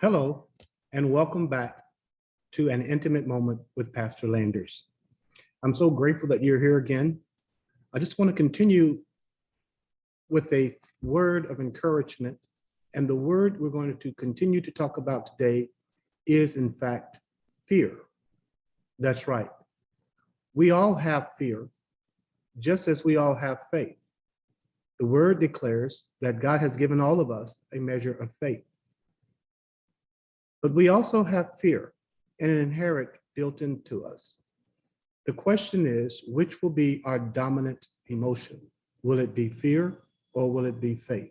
Hello, and welcome back to An Intimate Moment with Pastor Landers. I'm so grateful that you're here again. I just want to continue with a word of encouragement. And the word we're going to continue to talk about today is, in fact, fear. That's right. We all have fear, just as we all have faith. The word declares that God has given all of us a measure of faith. But we also have fear, and an inherent built into us. The question is, which will be our dominant emotion? Will it be fear or will it be faith?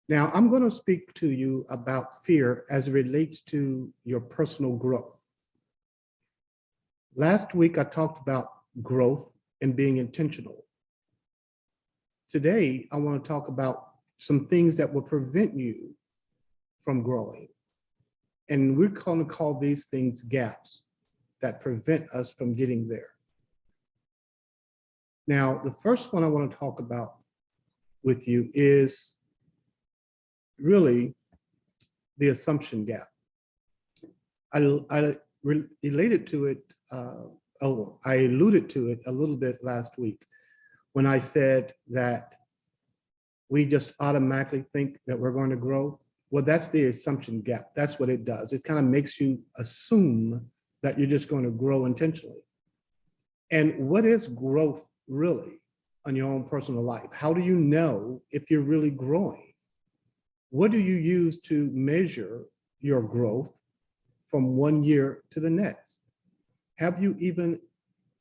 Now, I'm going to speak to you about fear as it relates to your personal growth. Last week, I talked about growth and being intentional. Today, I want to talk about some things that will prevent you from growing. And we're going to call these things gaps that prevent us from getting there. Now, the first one I want to talk about with you is really the assumption gap. I related to it, I alluded to it a little bit last week when I said that we just automatically think that we're going to grow. Well, that's the assumption gap. That's what it does. It kind of makes you assume that you're just going to grow intentionally. And what is growth really on your own personal life? How do you know if you're really growing? What do you use to measure your growth from one year to the next? Have you even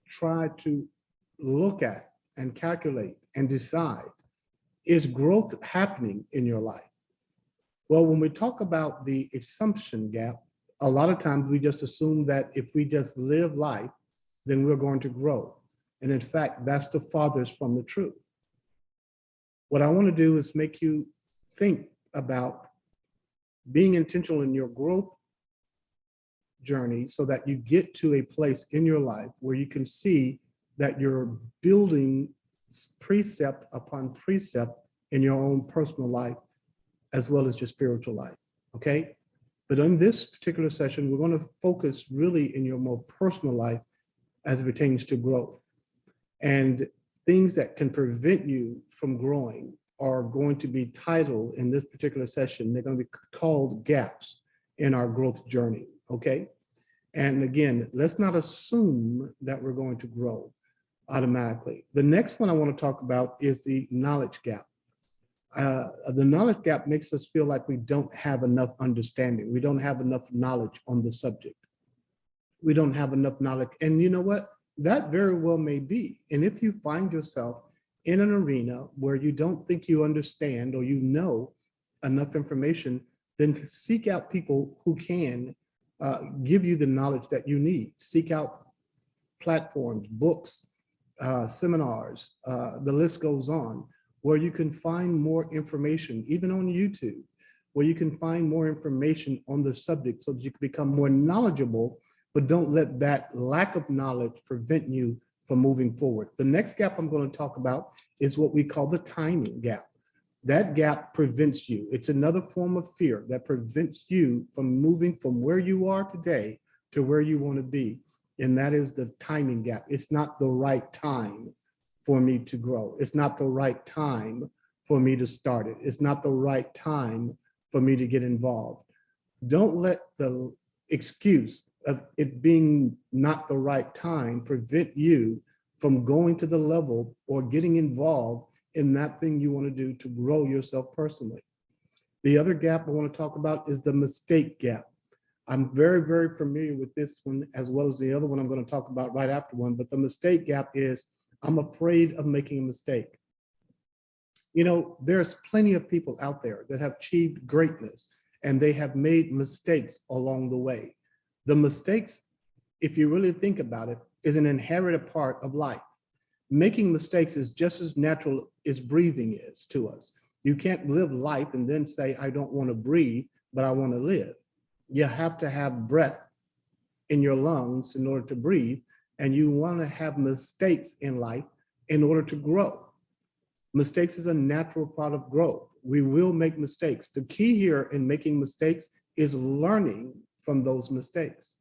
tried to look at and calculate and decide, is growth happening in your life? Well, when we talk about the assumption gap, a lot of times we just assume that if we just live life, then we're going to grow. And in fact, that's the farthest from the truth. What I want to do is make you think about being intentional in your growth journey so that you get to a place in your life where you can see that you're building precept upon precept in your own personal life, as well as your spiritual life, okay? But in this particular session, we're going to focus really in your more personal life as it pertains to growth. And things that can prevent you from growing are going to be titled in this particular session. They're going to be called gaps in our growth journey, okay? And again, let's not assume that we're going to grow automatically. The next one I want to talk about is the knowledge gap. The knowledge gap makes us feel like we don't have enough understanding. We don't have enough knowledge on the subject. We don't have enough knowledge. And you know what? That very well may be. And if you find yourself in an arena where you don't think you understand or you know enough information, then seek out people who can give you the knowledge that you need. Seek out platforms, books, seminars, the list goes on, where you can find more information, even on YouTube, where you can find more information on the subject so that you can become more knowledgeable, but don't let that lack of knowledge prevent you from moving forward. The next gap I'm going to talk about is what we call the timing gap. That gap prevents you. It's another form of fear that prevents you from moving from where you are today to where you want to be. And that is the timing gap. It's not the right time for me to grow. It's not the right time for me to start it. It's not the right time for me to get involved. Don't let the excuse of it being not the right time prevent you from going to the level or getting involved in that thing you want to do to grow yourself personally. The other gap I want to talk about is the mistake gap. I'm very, very familiar with this one as well as the other one I'm going to talk about right after one, but the mistake gap is I'm afraid of making a mistake. You know, there's plenty of people out there that have achieved greatness and they have made mistakes along the way. The mistakes, if you really think about it, is an inherent part of life. Making mistakes is just as natural as breathing is to us. You can't live life and then say, I don't want to breathe, but I want to live. You have to have breath in your lungs in order to breathe. And you want to have mistakes in life in order to grow. Mistakes is a natural part of growth. We will make mistakes. The key here in making mistakes is learning from those mistakes.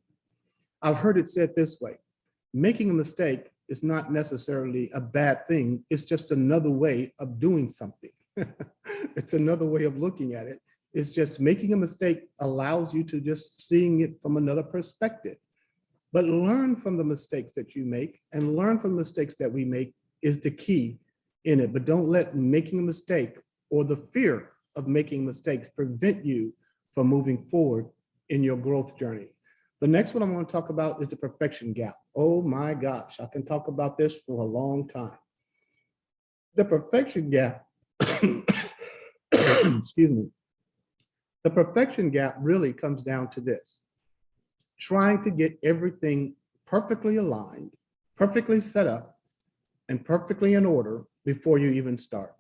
I've heard it said this way: making a mistake is not necessarily a bad thing. It's just another way of doing something. It's another way of looking at it. It's just making a mistake allows you to just seeing it from another perspective. But learn from the mistakes that you make, and learn from mistakes that we make is the key in it. But don't let making a mistake or the fear of making mistakes prevent you from moving forward in your growth journey. The next one I'm going to talk about is the perfection gap. Oh my gosh, I can talk about this for a long time. The perfection gap, excuse me. The perfection gap really comes down to this: trying to get everything perfectly aligned, perfectly set up, and perfectly in order before you even start.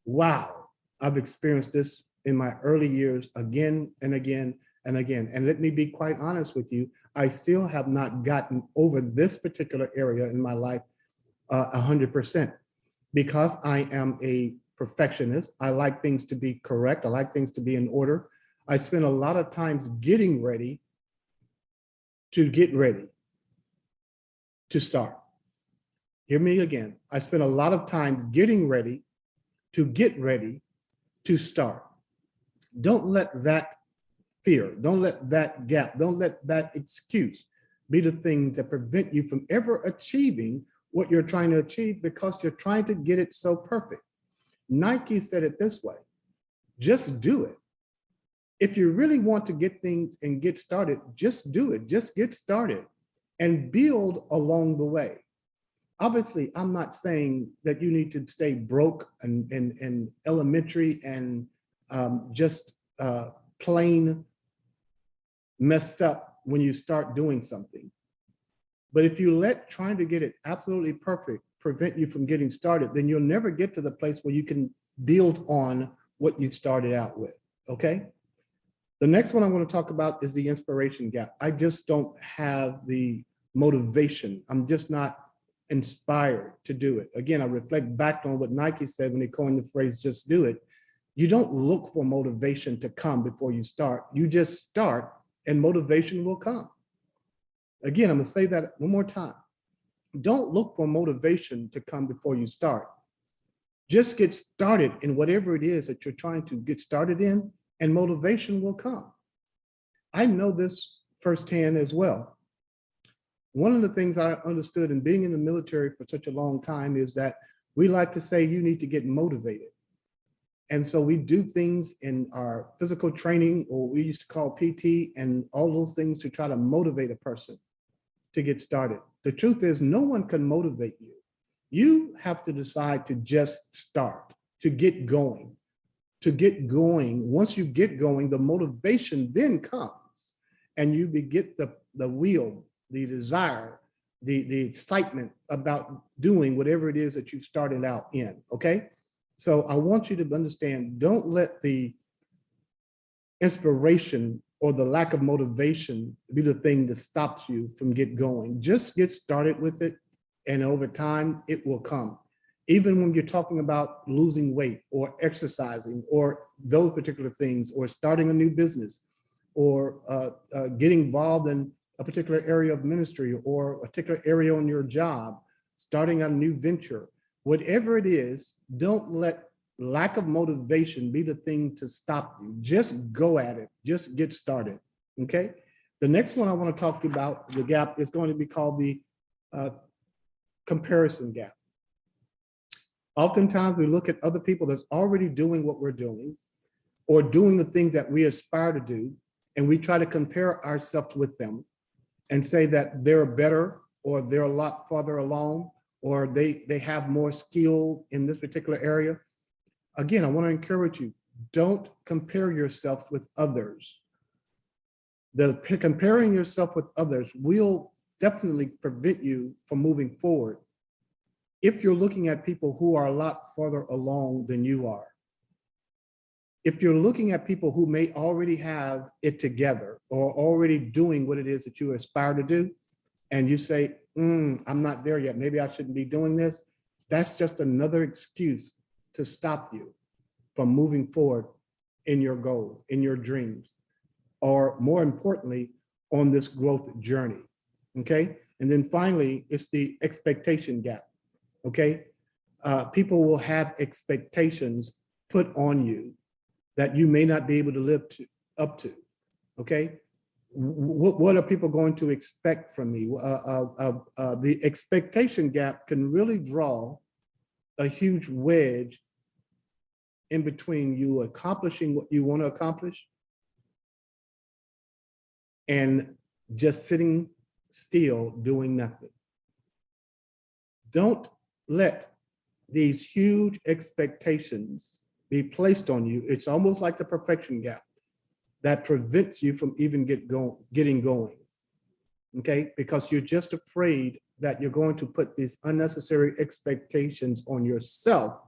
Wow, I've experienced this in my early years again and again and again. And let me be quite honest with you, I still have not gotten over this particular area in my life 100%, because I am a perfectionist. I like things to be correct. I like things to be in order. I spend a lot of times getting ready to get ready to start. Hear me again. I spend a lot of time getting ready to get ready to start. Don't let that fear, don't let that gap, don't let that excuse be the things that prevent you from ever achieving what you're trying to achieve, because you're trying to get it so perfect. Nike said it this way: just do it. If you really want to get things and get started, just do it. Just get started and build along the way. Obviously, I'm not saying that you need to stay broke and elementary and just plain messed up when you start doing something. But if you let trying to get it absolutely perfect prevent you from getting started, then you'll never get to the place where you can build on what you started out with, okay? The next one I want to talk about is the inspiration gap. I just don't have the motivation. I'm just not inspired to do it. Again, I reflect back on what Nike said when they coined the phrase, just do it. You don't look for motivation to come before you start. You just start and motivation will come. Again, I'm going to say that one more time. Don't look for motivation to come before you start. Just get started in whatever it is that you're trying to get started in, and motivation will come. I know this firsthand as well. One of the things I understood in being in the military for such a long time is that we like to say you need to get motivated. And so we do things in our physical training, or we used to call PT, and all those things to try to motivate a person to get started. The truth is, no one can motivate you. You have to decide to just start, to get going. To get going. Once you get going, the motivation then comes, and you get the will, the desire, the excitement about doing whatever it is that you started out in, okay? So I want you to understand, don't let the inspiration or the lack of motivation be the thing that stops you from get going. Just get started with it, and over time, it will come. Even when you're talking about losing weight or exercising or those particular things, or starting a new business, or getting involved in a particular area of ministry or a particular area on your job, starting a new venture, whatever it is, don't let lack of motivation be the thing to stop you. Just go at it. Just get started, okay? The next one I want to talk about, the gap, is going to be called the comparison gap. Oftentimes we look at other people that's already doing what we're doing, or doing the thing that we aspire to do, and we try to compare ourselves with them and say that they're better, or they're a lot farther along, or they have more skill in this particular area. Again, I want to encourage you, don't compare yourself with others. Comparing yourself with others will definitely prevent you from moving forward if you're looking at people who are a lot farther along than you are. If you're looking at people who may already have it together, or already doing what it is that you aspire to do, and you say, I'm not there yet, maybe I shouldn't be doing this, that's just another excuse to stop you from moving forward in your goals, in your dreams. or more importantly, on this growth journey. Okay. And then finally, it's the expectation gap. Okay. People will have expectations put on you that you may not be able to live up to. Okay. What are people going to expect from me? The expectation gap can really draw a huge wedge in between you accomplishing what you want to accomplish and just sitting still doing nothing. Don't let these huge expectations be placed on you. It's almost like the perfection gap that prevents you from even getting going. Okay, because you're just afraid that you're going to put these unnecessary expectations on yourself,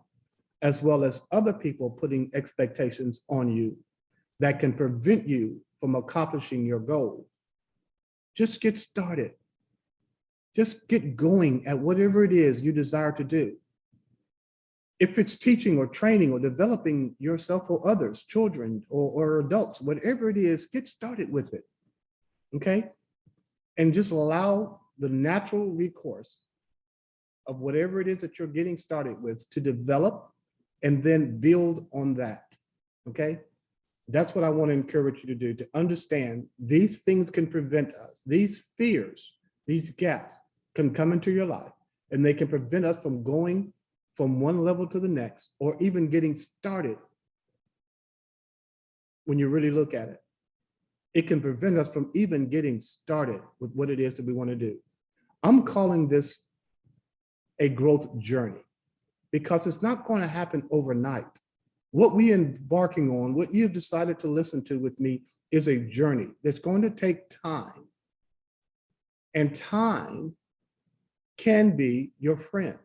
as well as other people putting expectations on you that can prevent you from accomplishing your goal. Just get started. Just get going at whatever it is you desire to do. If it's teaching or training or developing yourself or others, children or adults, whatever it is, get started with it. Okay? And just allow the natural recourse of whatever it is that you're getting started with to develop and then build on that. Okay? That's what I want to encourage you to do, to understand these things can prevent us. These fears, these gaps can come into your life and they can prevent us from going from one level to the next, or even getting started. When you really look at it, it can prevent us from even getting started with what it is that we want to do. I'm calling this a growth journey because it's not going to happen overnight. What we are embarking on, what you've decided to listen to with me, is a journey that's going to take time. And time can be your friend,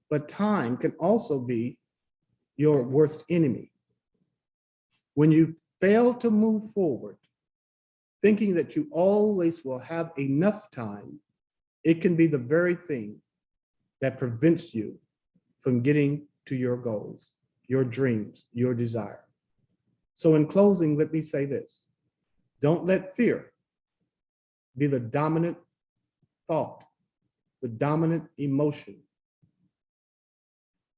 but time can also be your worst enemy. When you fail to move forward, thinking that you always will have enough time, it can be the very thing that prevents you from getting to your goals, your dreams, your desire. So in closing, let me say this. Don't let fear be the dominant thought, the dominant emotion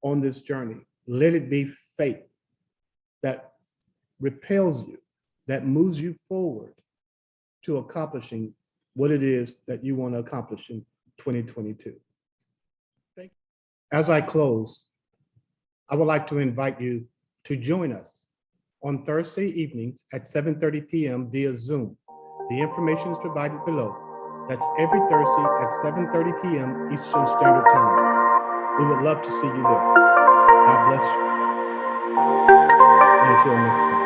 on this journey. Let it be faith that repels you, that moves you forward to accomplishing what it is that you want to accomplish in 2022. Thank you. As I close, I would like to invite you to join us on Thursday evenings at 7:30 p.m. via Zoom. The information is provided below. That's every Thursday at 7:30 p.m. Eastern Standard Time. We would love to see you there. God bless you. Until next time.